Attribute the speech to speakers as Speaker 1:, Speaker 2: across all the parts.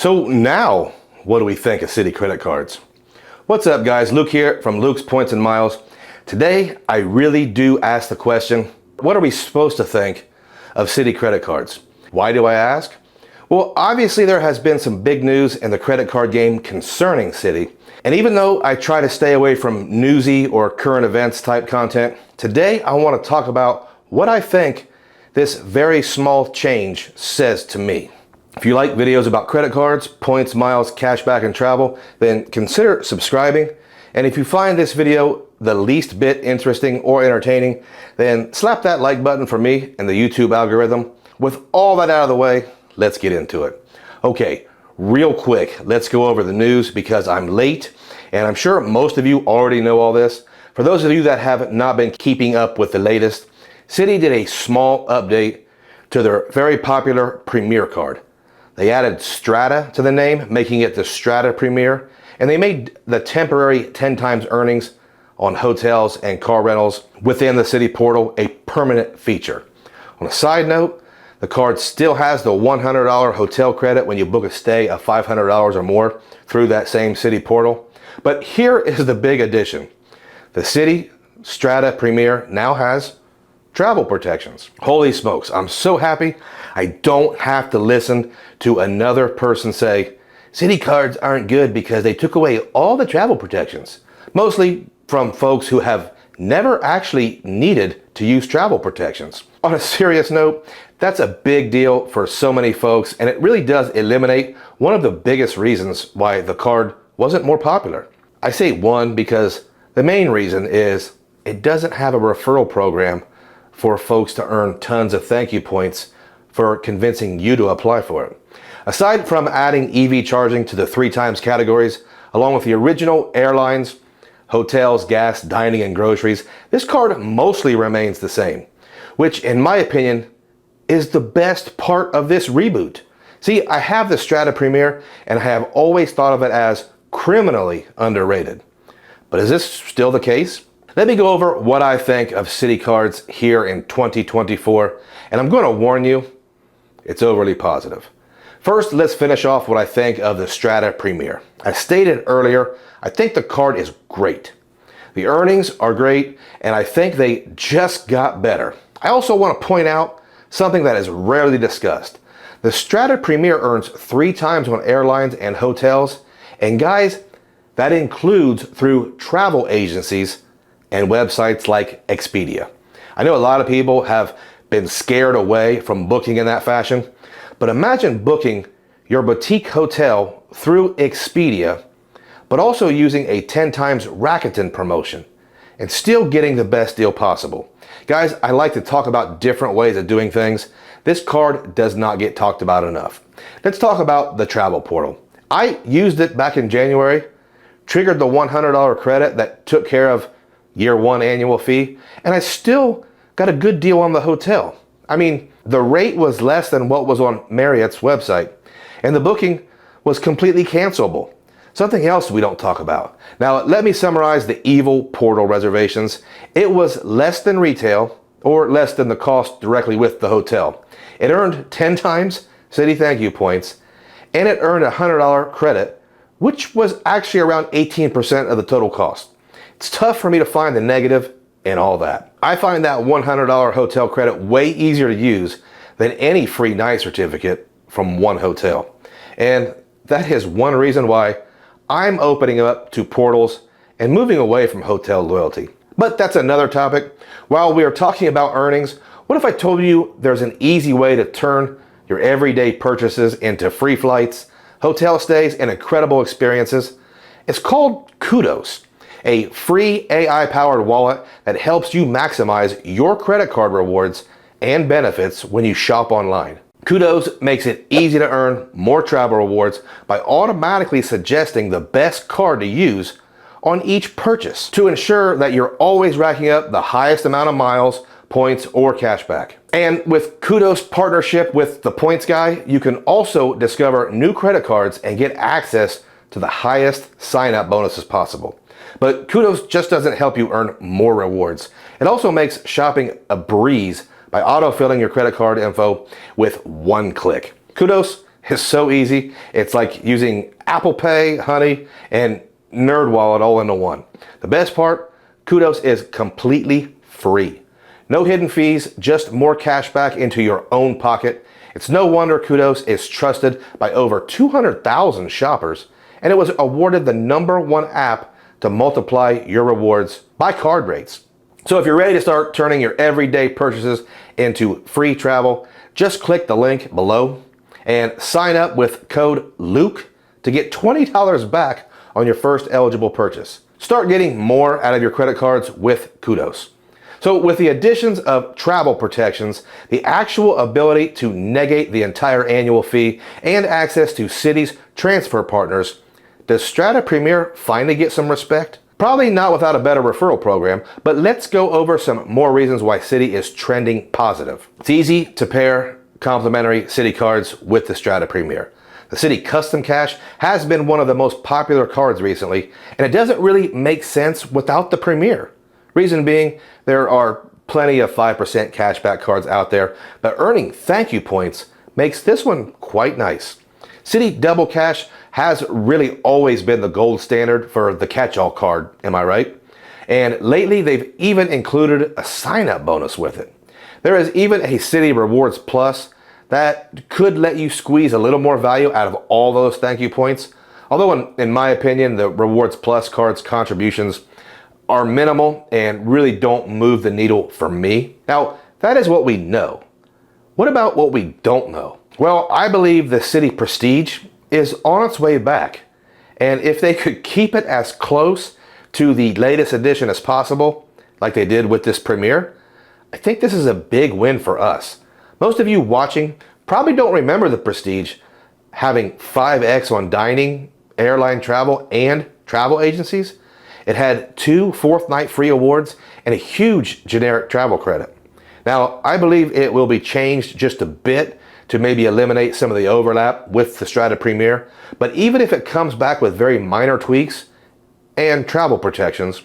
Speaker 1: So now, what do we think of Citi Credit Cards? What's up guys, Luke here from Luke's Points and Miles. Today, I really do ask the question, what are we supposed to think of Citi Credit Cards? Why do I ask? Well, obviously there has been some big news in the credit card game concerning Citi. And even though I try to stay away from newsy or current events type content, today I want to talk about what I think this very small change says to me. If you like videos about credit cards, points, miles, cashback, and travel, then consider subscribing. And if you find this video the least bit interesting or entertaining, then slap that like button for me and the YouTube algorithm. With all that out of the way, let's get into it. Okay, real quick, let's go over the news because I'm late, and I'm sure most of you already know all this. For those of you that have not been keeping up with the latest, Citi did a small update to their very popular Premier card. They added Strata to the name, making it the Strata Premier, and they made the temporary 10 times earnings on hotels and car rentals within the Citi portal a permanent feature. On a side note, the card still has the $100 hotel credit when you book a stay of $500 or more through that same Citi portal. But here is the big addition. The Citi Strata Premier now has travel protections. Holy smokes, I'm so happy I don't have to listen to another person say, Citi cards aren't good because they took away all the travel protections. Mostly from folks who have never actually needed to use travel protections. On a serious note, that's a big deal for so many folks, and it really does eliminate one of the biggest reasons why the card wasn't more popular. I say one because the main reason is it doesn't have a referral program for folks to earn tons of thank you points for convincing you to apply for it. Aside from adding EV charging to the 3 times categories, along with the original airlines, hotels, gas, dining, and groceries, this card mostly remains the same, which in my opinion is the best part of this reboot. See, I have the Strata Premier and I have always thought of it as criminally underrated. But is this still the case? Let me go over what I think of Citi cards here in 2024, and I'm going to warn you, it's overly positive. First, let's finish off what I think of the Strata Premier. As stated earlier, I think the card is great. The earnings are great, and I think they just got better. I also want to point out something that is rarely discussed. The Strata Premier earns 3 times on airlines and hotels, and guys, that includes through travel agencies and websites like Expedia. I know a lot of people have been scared away from booking in that fashion, but imagine booking your boutique hotel through Expedia, but also using a 10 times Rakuten promotion and still getting the best deal possible. Guys, I like to talk about different ways of doing things. This card does not get talked about enough. Let's talk about the travel portal. I used it back in January, triggered the $100 credit that took care of year 1 annual fee, and I still got a good deal on the hotel. I mean, the rate was less than what was on Marriott's website, and the booking was completely cancelable. Something else we don't talk about. Now, let me summarize the evil portal reservations. It was less than retail, or less than the cost directly with the hotel. It earned 10 times Citi thank you points, and it earned a $100 credit, which was actually around 18% of the total cost. It's tough for me to find the negative in all that. I find that $100 hotel credit way easier to use than any free night certificate from one hotel. And that is one reason why I'm opening up to portals and moving away from hotel loyalty. But that's another topic. While we are talking about earnings, what if I told you there's an easy way to turn your everyday purchases into free flights, hotel stays, and incredible experiences? It's called Kudos, a free AI-powered wallet that helps you maximize your credit card rewards and benefits when you shop online. Kudos makes it easy to earn more travel rewards by automatically suggesting the best card to use on each purchase to ensure that you're always racking up the highest amount of miles, points, or cashback. And with Kudos' partnership with the Points Guy, you can also discover new credit cards and get access to the highest sign-up bonuses possible. But Kudos just doesn't help you earn more rewards. It also makes shopping a breeze by auto-filling your credit card info with one click. Kudos is so easy. It's like using Apple Pay, Honey, and NerdWallet all into one. The best part, Kudos is completely free. No hidden fees, just more cash back into your own pocket. It's no wonder Kudos is trusted by over 200,000 shoppers, and it was awarded the #1 app to multiply your rewards by card rates. So if you're ready to start turning your everyday purchases into free travel, just click the link below and sign up with code LUKE to get $20 back on your first eligible purchase. Start getting more out of your credit cards with Kudos. So with the additions of travel protections, the actual ability to negate the entire annual fee, and access to Citi's transfer partners, does Strata Premier finally get some respect? Probably not without a better referral program, but let's go over some more reasons why Citi is trending positive. It's easy to pair complimentary Citi cards with the Strata Premier. The Citi Custom Cash has been one of the most popular cards recently, and it doesn't really make sense without the Premier. Reason being, there are plenty of 5% cashback cards out there, but earning thank you points makes this one quite nice. Citi Double Cash has really always been the gold standard for the catch-all card, am I right? And lately they've even included a sign-up bonus with it. There is even a Citi Rewards Plus that could let you squeeze a little more value out of all those thank you points. Although in my opinion, the Rewards Plus card's contributions are minimal and really don't move the needle for me. Now, that is what we know. What about what we don't know? Well, I believe the Citi Prestige is on its way back. And if they could keep it as close to the latest edition as possible, like they did with this Premier, I think this is a big win for us. Most of you watching probably don't remember the Prestige having 5x on dining, airline travel, and travel agencies. It had 2 fourth night free awards and a huge generic travel credit. Now, I believe it will be changed just a bit to maybe eliminate some of the overlap with the Strata Premier, but even if it comes back with very minor tweaks and travel protections,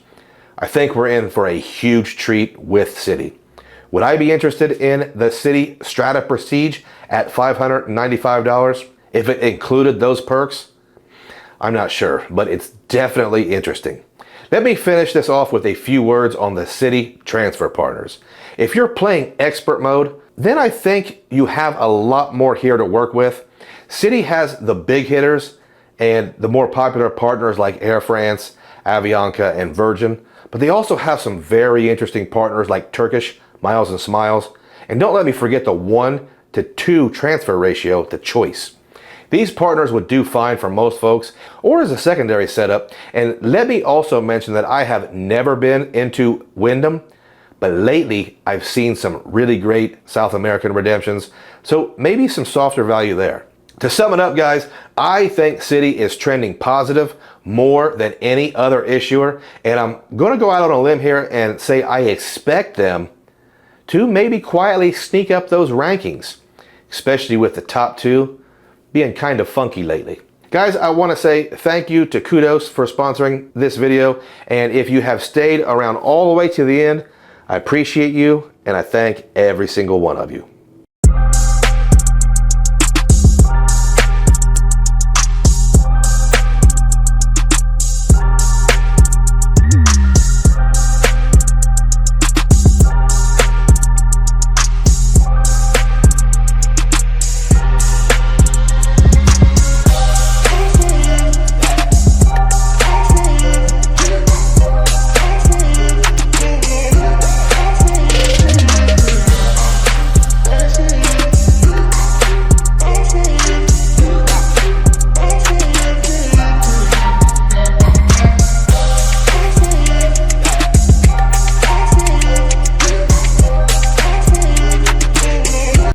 Speaker 1: I think we're in for a huge treat with Citi. Would I be interested in the Citi Strata Prestige at $595 if it included those perks? I'm not sure, but it's definitely interesting. Let me finish this off with a few words on the Citi transfer partners. If you're playing expert mode, then I think you have a lot more here to work with. Citi has the big hitters and the more popular partners like Air France, Avianca, and Virgin, but they also have some very interesting partners like Turkish, Miles and Smiles, and don't let me forget the 1-to-2 transfer ratio to Choice. These partners would do fine for most folks or as a secondary setup. And let me also mention that I have never been into Wyndham, but lately I've seen some really great South American redemptions, so maybe some softer value there. To sum it up, guys, I think Citi is trending positive more than any other issuer, and I'm going to go out on a limb here and say I expect them to maybe quietly sneak up those rankings, especially with the top 2 being kind of funky lately. Guys, I want to say thank you to Kudos for sponsoring this video, and if you have stayed around all the way to the end, I appreciate you and I thank every single one of you.